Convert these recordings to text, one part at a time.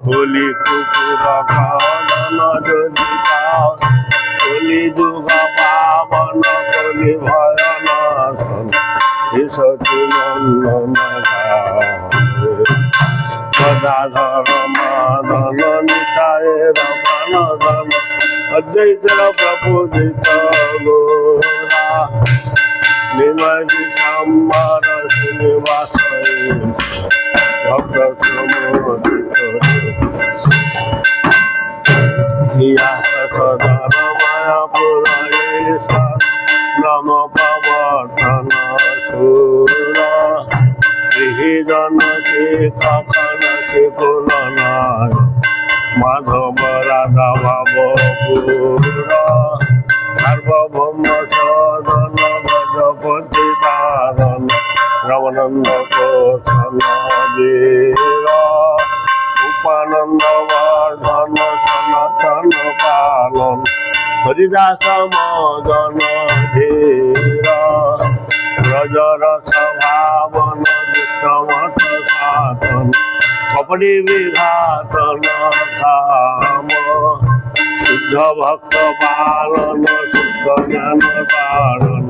কলি কুকুর খাওয়ান যদি পাও কলি যুগ পাবন কলি ভয়নাশন সচিনন্দন গদাধর মাদন নিতায় রমানদন অদ্বৈত প্রপূজিত গোরা নিমজি সম্মার শ্রীনিবাস ভক্ত সমোদিত হিয়া সদর মায়াপুর নম প্রবর্তন সুরা গৃহীজন শিক্ষণ শিকুলনায় মাধব রাধা ভাব পুরা সার্বভৌম সদন গজপতি তারণ রমানন্দ কোশল বীর উপানন্দ বর্ধন সনাতন পালন হরিদাস মদন ধীর ব্রজরস ভাবন দুষ্টমঠ সাধন কপটি বিঘাতন ধাম শুদ্ধ ভক্ত পালন শুদ্ধ জ্ঞান পালন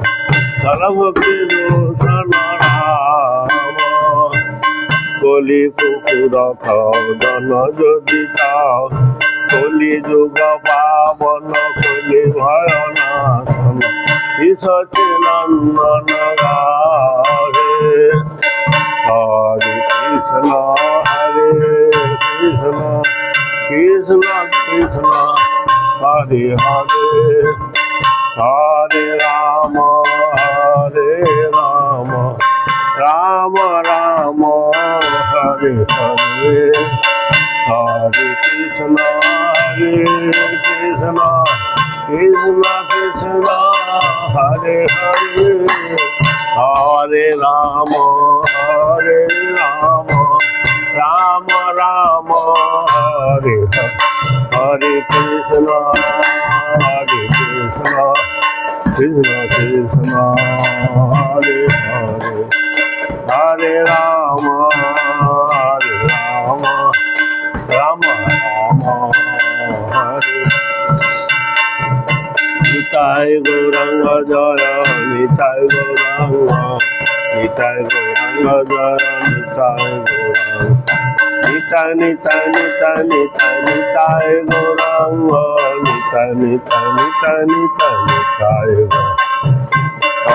সর্বভক্তি দূষণ রাম কলি কুকুর খদন যদি চাও কলি যুগ পাবন কলি ভয়নাশন সচিনন্দন গাহে হরে কৃষ্ণ কৃষ্ণ কৃষ্ণ হরে হরে হরে রাম রাম রাম হরে হরে হরে কৃষ্ণ কৃষ্ণ কৃষ্ণ কৃষ্ণ হরে হরে হরে রাম রাম রাম হরে হরে কৃষ্ণ কৃষ্ণ কৃষ্ণ হরে হরে হরে রাম রাম রাম হরে নিতাই গৌরাঙ্গ জয় নিতাই গৌরাঙ্গ নিতাই গৌরাঙ্গ জয় নিতাই গৌরাঙ্গ নিতাই নিতাই নিতাই নিতাই নিতাই গৌরাঙ্গ নিতাই নিতাই নিতাই নিতাই নিতাই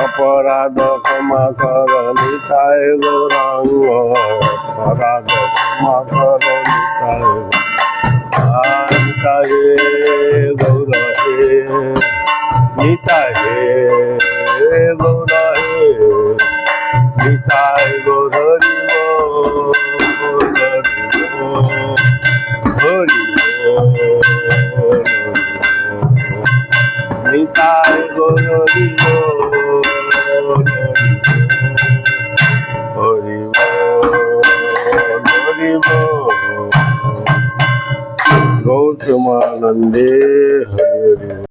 অপরাধ ক্ষমা কর নিতাই গৌরাঙ্গ অপরাধ ক্ষমা কর নিতাই নিতাই গৌর হে নিতাই গৌর হে নিতাই গৌর হরি নিতাই গৌর হরি গৌতমানন্দে হরি।